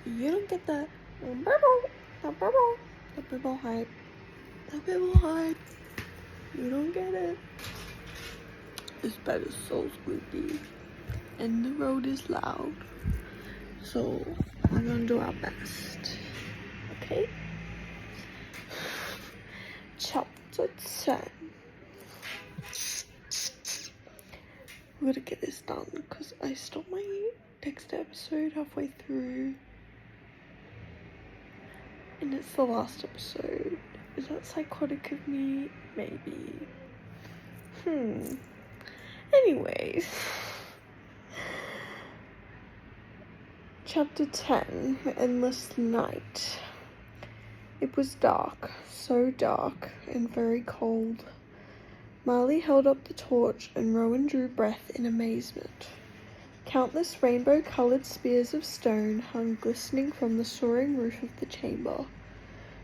You don't get the purple hype. The purple hype. You don't get it. This bed is so squeaky. And the road is loud. So we're gonna do our best. Okay? Chapter 10. We're gonna get this done because I stopped my next episode halfway through. And it's the last episode. Is that psychotic of me? Maybe. Anyways. Chapter 10, Endless Night. It was dark, so dark and very cold. Marley held up the torch and Rowan drew breath in amazement. Countless rainbow-coloured spears of stone hung glistening from the soaring roof of the chamber.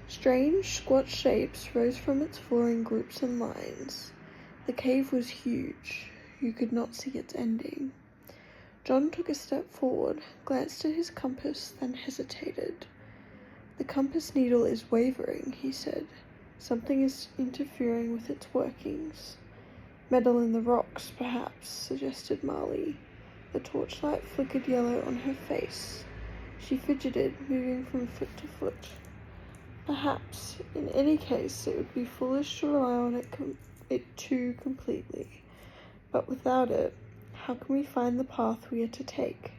Strange, squat shapes rose from its floor in groups and lines. The cave was huge. You could not see its ending. John took a step forward, glanced at his compass, then hesitated. "The compass needle is wavering," he said. "Something is interfering with its workings." "Metal in the rocks, perhaps," suggested Marley. The torchlight flickered yellow on her face. She fidgeted, moving from foot to foot. "Perhaps. In any case, it would be foolish to rely on it too completely. But without it, how can we find the path we are to take?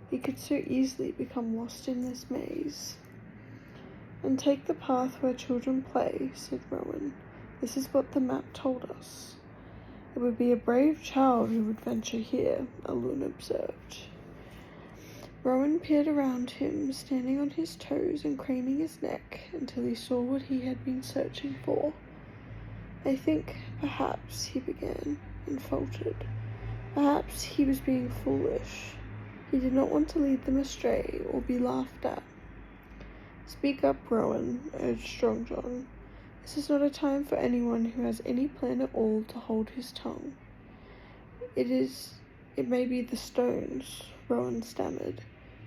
We could so easily become lost in this maze." "And take the path where children play," said Rowan. "This is what the map told us." "It would be a brave child who would venture here," Alun observed. Rowan peered around him, standing on his toes and craning his neck until he saw what he had been searching for. "I think, perhaps," he began, and faltered. Perhaps he was being foolish. He did not want to lead them astray or be laughed at. "Speak up, Rowan," urged Strong John. "This is not a time for anyone who has any plan at all to hold his tongue." It may be the stones," Rowan stammered.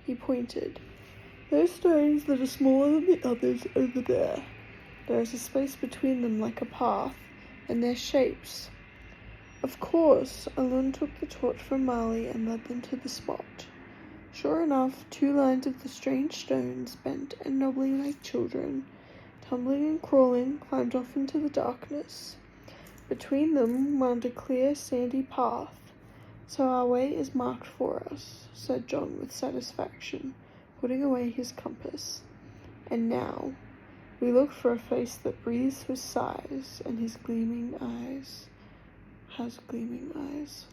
He pointed. "Those stones that are smaller than the others over there. There is a space between them like a path, and their shapes." "Of course." Alun took the torch from Marley and led them to the spot. Sure enough, 2 lines of the strange stones, bent and knobbly like children, tumbling and crawling, climbed off into the darkness. Between them wound a clear, sandy path. "So our way is marked for us," said John with satisfaction, putting away his compass. "And now, we look for a face that breathes with sighs, and has gleaming eyes,"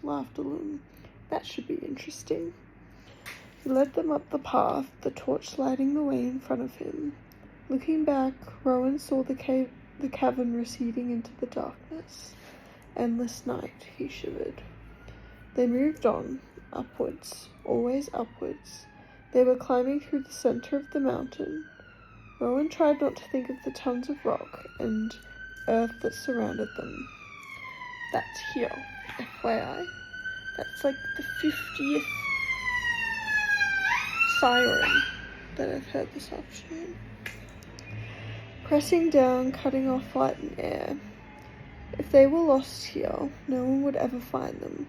laughed Alun. "That should be interesting." He led them up the path, the torch lighting the way in front of him. Looking back, Rowan saw the cavern receding into the darkness. "Endless night," he shivered. They moved on, upwards, always upwards. They were climbing through the center of the mountain. Rowan tried not to think of the tons of rock and earth that surrounded them. "That's here, FYI. That's like the 50th siren that I've heard this afternoon." Pressing down, cutting off light and air. If they were lost here, no one would ever find them.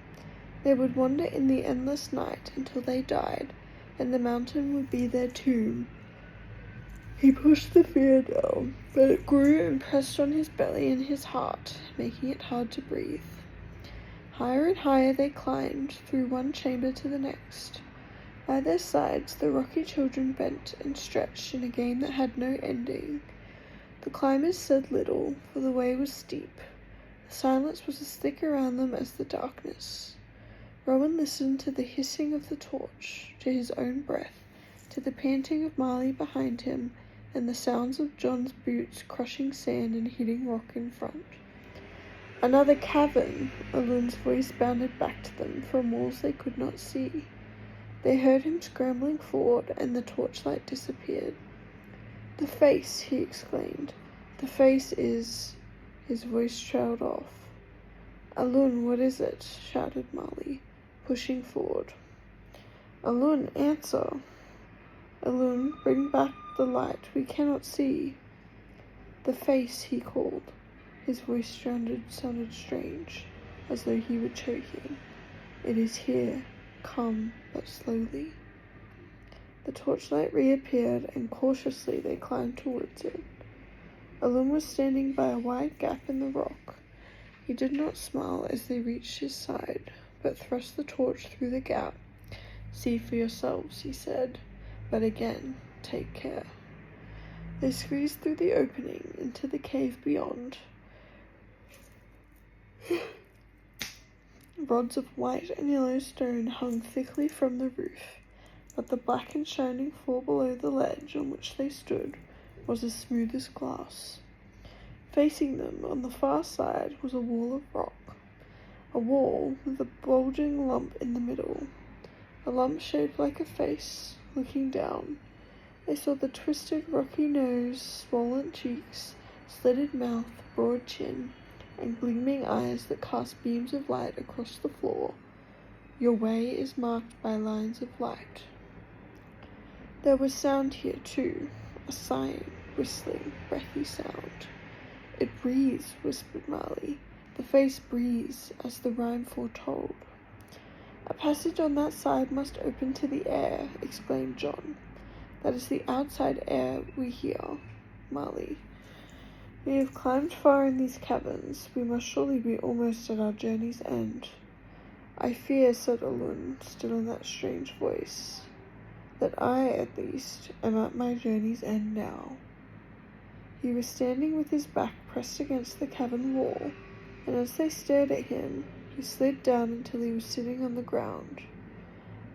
They would wander in the endless night until they died, and the mountain would be their tomb. He pushed the fear down, but it grew and pressed on his belly and his heart, making it hard to breathe. Higher and higher they climbed, through one chamber to the next. By their sides, the rocky children bent and stretched in a game that had no ending. The climbers said little, for the way was steep. The silence was as thick around them as the darkness. Rowan listened to the hissing of the torch, to his own breath, to the panting of Marley behind him, and the sounds of John's boots crushing sand and hitting rock in front. "Another cavern!" Alun's voice bounded back to them from walls they could not see. They heard him scrambling forward, and the torchlight disappeared. "The face!" he exclaimed. "The face is—" His voice trailed off. "Alun, what is it?" shouted Marley, pushing forward. "Alun, answer!" Alun, bring back the light, we cannot see. The face, he called. His voice sounded strange, as though he were choking. It is here. Come, but slowly. The torchlight reappeared, and cautiously they climbed towards it. Alun was standing by a wide gap in the rock. He did not smile as they reached his side, but thrust the torch through the gap. See for yourselves, he said, but again, take care. They squeezed through the opening into the cave beyond. Rods of white and yellow stone hung thickly from the roof, but the black and shining floor below the ledge on which they stood was as smooth as glass. Facing them on the far side was a wall of rock, a wall with a bulging lump in the middle, a lump shaped like a face. Looking down, they saw the twisted, rocky nose, swollen cheeks, slitted mouth, broad chin, and gleaming eyes that cast beams of light across the floor. Your way is marked by lines of light. There was sound here too, a sighing, whistling, breathy sound. It breathes, whispered Marley. The face breathes, as the rhyme foretold. A passage on that side must open to the air, explained John. That is the outside air we hear, Marley. We have climbed far in these caverns. We must surely be almost at our journey's end. I fear, said Alun, still in that strange voice, that I, at least, am at my journey's end now. He was standing with his back pressed against the cavern wall, and as they stared at him, he slid down until he was sitting on the ground.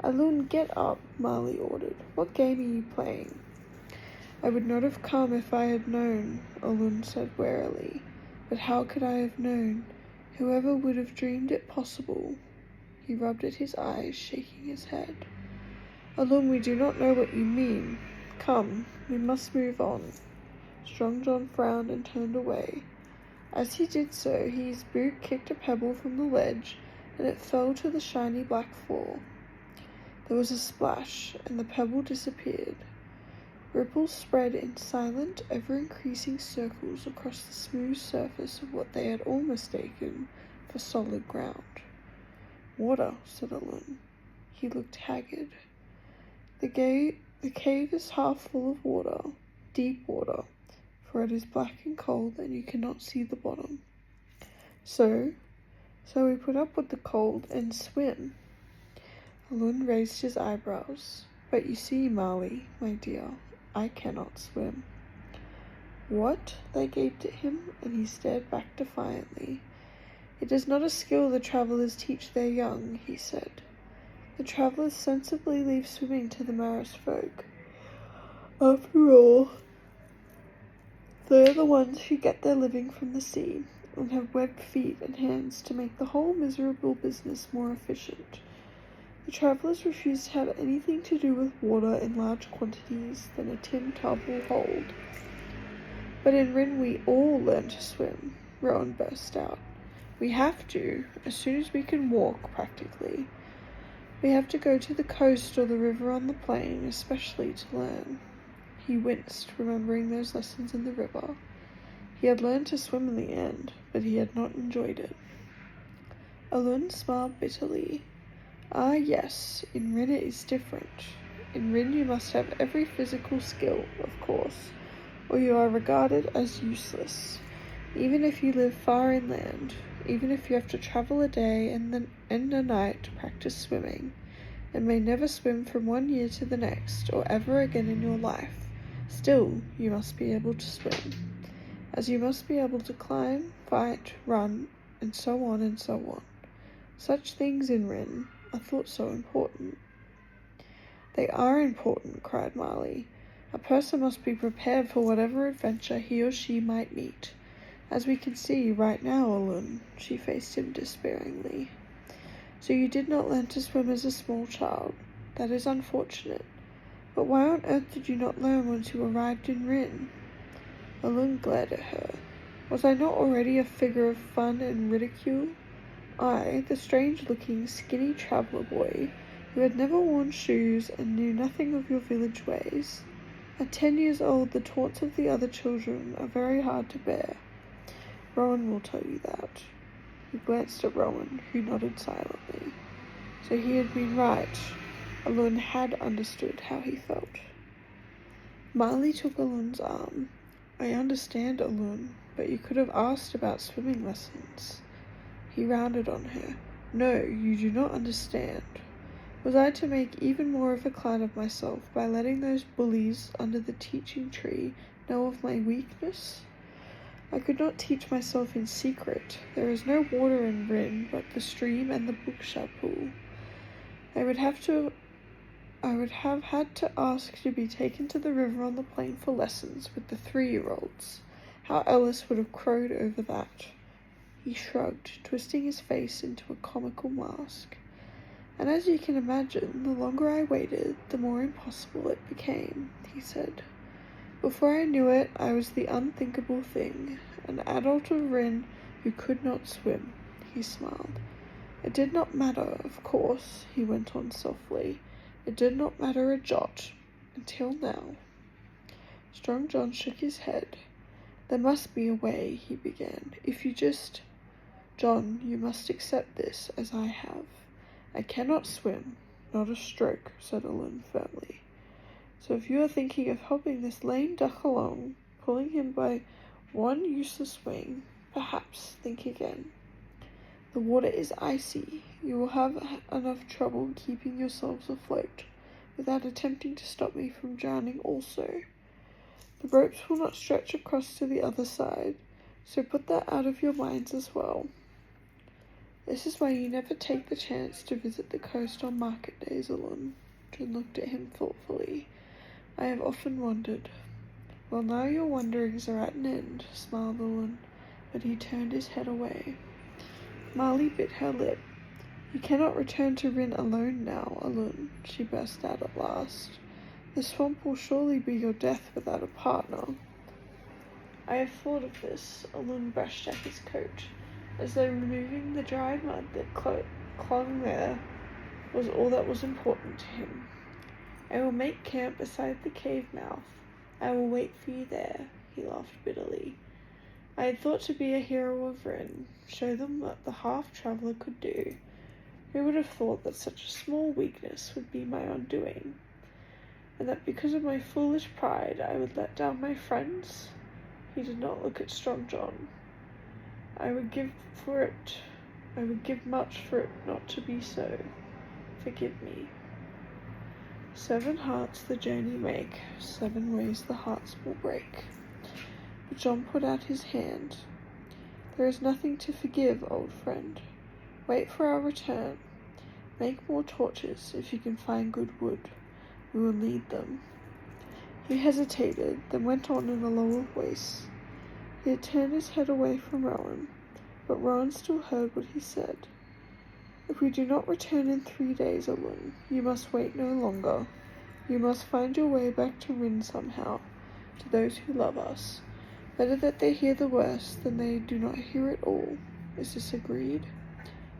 Alun, get up, Marley ordered. What game are you playing? I would not have come if I had known, Alun said warily. But how could I have known? Whoever would have dreamed it possible? He rubbed at his eyes, shaking his head. Alun, we do not know what you mean. Come, we must move on. Strong John frowned and turned away. As he did so, his boot kicked a pebble from the ledge, and it fell to the shiny black floor. There was a splash, and the pebble disappeared. Ripples spread in silent, ever-increasing circles across the smooth surface of what they had all mistaken for solid ground. Water, said Alun. He looked haggard. The cave is half full of water, deep water, for it is black and cold and you cannot see the bottom. So we put up with the cold and swim. Alun raised his eyebrows. But you see, Marley, my dear, I cannot swim. What? They gaped at him, and he stared back defiantly. It is not a skill the travellers teach their young, he said. The travellers sensibly leave swimming to the Maris folk. After all, they are the ones who get their living from the sea, and have webbed feet and hands to make the whole miserable business more efficient. The travellers refuse to have anything to do with water in large quantities than a tin tub will hold. But in Rin we all learn to swim, Rowan burst out. We have to, as soon as we can walk, practically. We have to go to the coast or the river on the plain, especially to learn. He winced, remembering those lessons in the river. He had learned to swim in the end, but he had not enjoyed it. Alun smiled bitterly. Ah, yes, in Rin it is different. In Rin you must have every physical skill, of course, or you are regarded as useless. Even if you live far inland, even if you have to travel a day and a night to practice swimming, and may never swim from 1 year to the next, or ever again in your life, still you must be able to swim, as you must be able to climb, fight, run, and so on and so on. Such things in Rin are thought so important. They are important, cried Marley. A person must be prepared for whatever adventure he or she might meet. As we can see right now, Alun, she faced him despairingly. So you did not learn to swim as a small child. That is unfortunate. But why on earth did you not learn once you arrived in Rin? Alun glared at her. Was I not already a figure of fun and ridicule? I, the strange-looking, skinny traveller boy, You had never worn shoes and knew nothing of your village ways. At 10 years old, the taunts of the other children are very hard to bear. Rowan will tell you that. He glanced at Rowan, who nodded silently. So he had been right. Alun had understood how he felt. Marley took Alun's arm. I understand, Alun, but you could have asked about swimming lessons. He rounded on her. No, you do not understand. Was I to make even more of a clown of myself by letting those bullies under the teaching tree know of my weakness? I could not teach myself in secret. There is no water in Rin but the stream and the bookshop pool. I would have had to ask to be taken to the river on the plain for lessons with the 3-year-olds. How Ellis would have crowed over that. He shrugged, twisting his face into a comical mask. And as you can imagine, the longer I waited, the more impossible it became, he said. Before I knew it, I was the unthinkable thing, an adult of Rin who could not swim. He smiled. It did not matter, of course, he went on softly. It did not matter a jot, until now. Strong John shook his head. There must be a way, he began. If you just... John, you must accept this, as I have. I cannot swim, not a stroke, said Alun firmly. So if you are thinking of helping this lame duck along, pulling him by one useless wing, perhaps think again. The water is icy. You will have enough trouble keeping yourselves afloat, without attempting to stop me from drowning also. The ropes will not stretch across to the other side, so put that out of your minds as well. This is why you never take the chance to visit the coast on market days, Alun. John looked at him thoughtfully. I have often wondered. Well, now your wonderings are at an end, smiled Alun, but he turned his head away. Marley bit her lip. You cannot return to Rin alone now, Alun, she burst out at last. The swamp will surely be your death without a partner. I have thought of this, Alun brushed at his coat, as though removing the dry mud that clung there was all that was important to him. I will make camp beside the cave mouth. I will wait for you there, he laughed bitterly. I had thought to be a hero of Rin, show them what the half-traveller could do. Who would have thought that such a small weakness would be my undoing, and that because of my foolish pride I would let down my friends? He did not look at Strong John. I would give much for it not to be so. Forgive me. 7 hearts the journey make, 7 ways the hearts will break. But John put out his hand. There is nothing to forgive, old friend. Wait for our return. Make more torches if you can find good wood. We will need them. He hesitated, then went on in a lower voice. He had turned his head away from Rowan, but Rowan still heard what he said. If we do not return in 3 days, Alun, you must wait no longer. You must find your way back to Rin somehow, to those who love us. Better that they hear the worst than they do not hear it all. Is this agreed?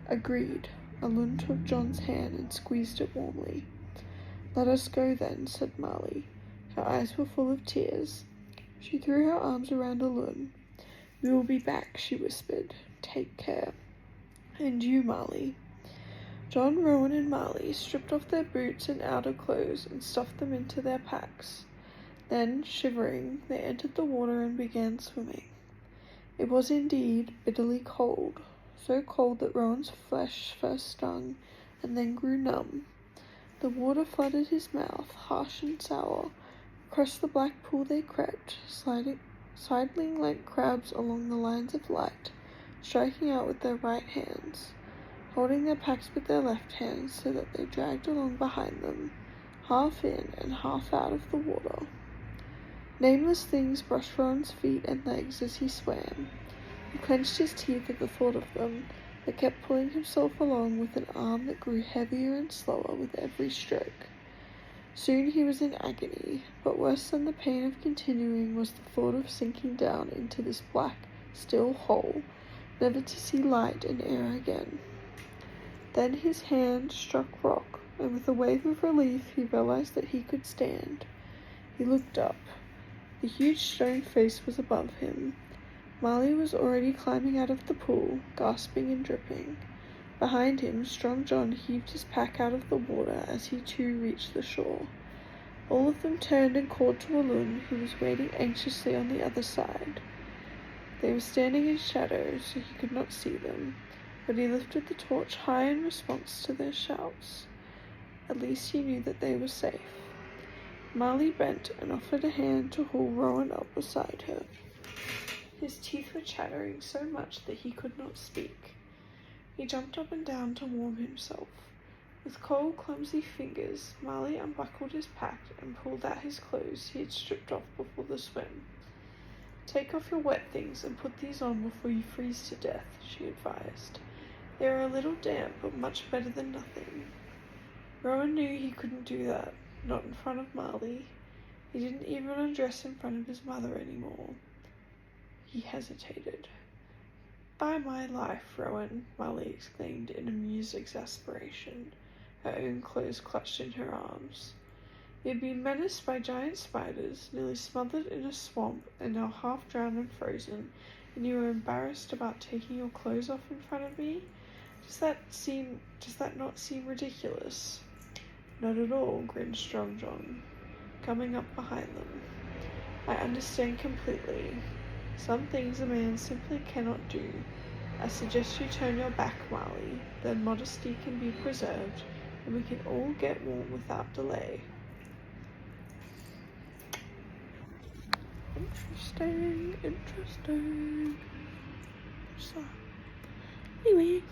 Agreed. Alun took John's hand and squeezed it warmly. Let us go then, said Marley. Her eyes were full of tears. She threw her arms around Alun. We will be back, she whispered. Take care. And you, Marley. John, Rowan, and Marley stripped off their boots and outer clothes and stuffed them into their packs. Then, shivering, they entered the water and began swimming. It was indeed bitterly cold, so cold that Rowan's flesh first stung and then grew numb. The water flooded his mouth, harsh and sour. Across the black pool they crept, sidling like crabs along the lines of light, striking out with their right hands, holding their packs with their left hands so that they dragged along behind them, half in and half out of the water. Nameless things brushed Rowan's feet and legs as he swam. He clenched his teeth at the thought of them, but kept pulling himself along with an arm that grew heavier and slower with every stroke. Soon he was in agony, but worse than the pain of continuing was the thought of sinking down into this black, still hole, never to see light and air again. Then his hand struck rock, and with a wave of relief he realized that he could stand. He looked up. The huge stone face was above him. Marley was already climbing out of the pool, gasping and dripping. Behind him, Strong John heaved his pack out of the water as he too reached the shore. All of them turned and called to Walloon, who was waiting anxiously on the other side. They were standing in shadow, so he could not see them, but he lifted the torch high in response to their shouts. At least he knew that they were safe. Marley bent and offered a hand to haul Rowan up beside her. His teeth were chattering so much that he could not speak. He jumped up and down to warm himself. With cold, clumsy fingers, Marley unbuckled his pack and pulled out his clothes he had stripped off before the swim. "Take off your wet things and put these on before you freeze to death," she advised. "They are a little damp, but much better than nothing." Rowan knew he couldn't do that, not in front of Marley. He didn't even undress in front of his mother anymore. He hesitated. "By my life, Rowan," Marley exclaimed in amused exasperation, her own clothes clutched in her arms. "You'd been menaced by giant spiders, nearly smothered in a swamp, and now half drowned and frozen, and you were embarrassed about taking your clothes off in front of me? Does that not seem ridiculous?" "Not at all," grinned Strong John, coming up behind them. "I understand completely. Some things a man simply cannot do. I suggest you turn your back, Marley. Then modesty can be preserved, and we can all get warm without delay." Interesting. So, anyway.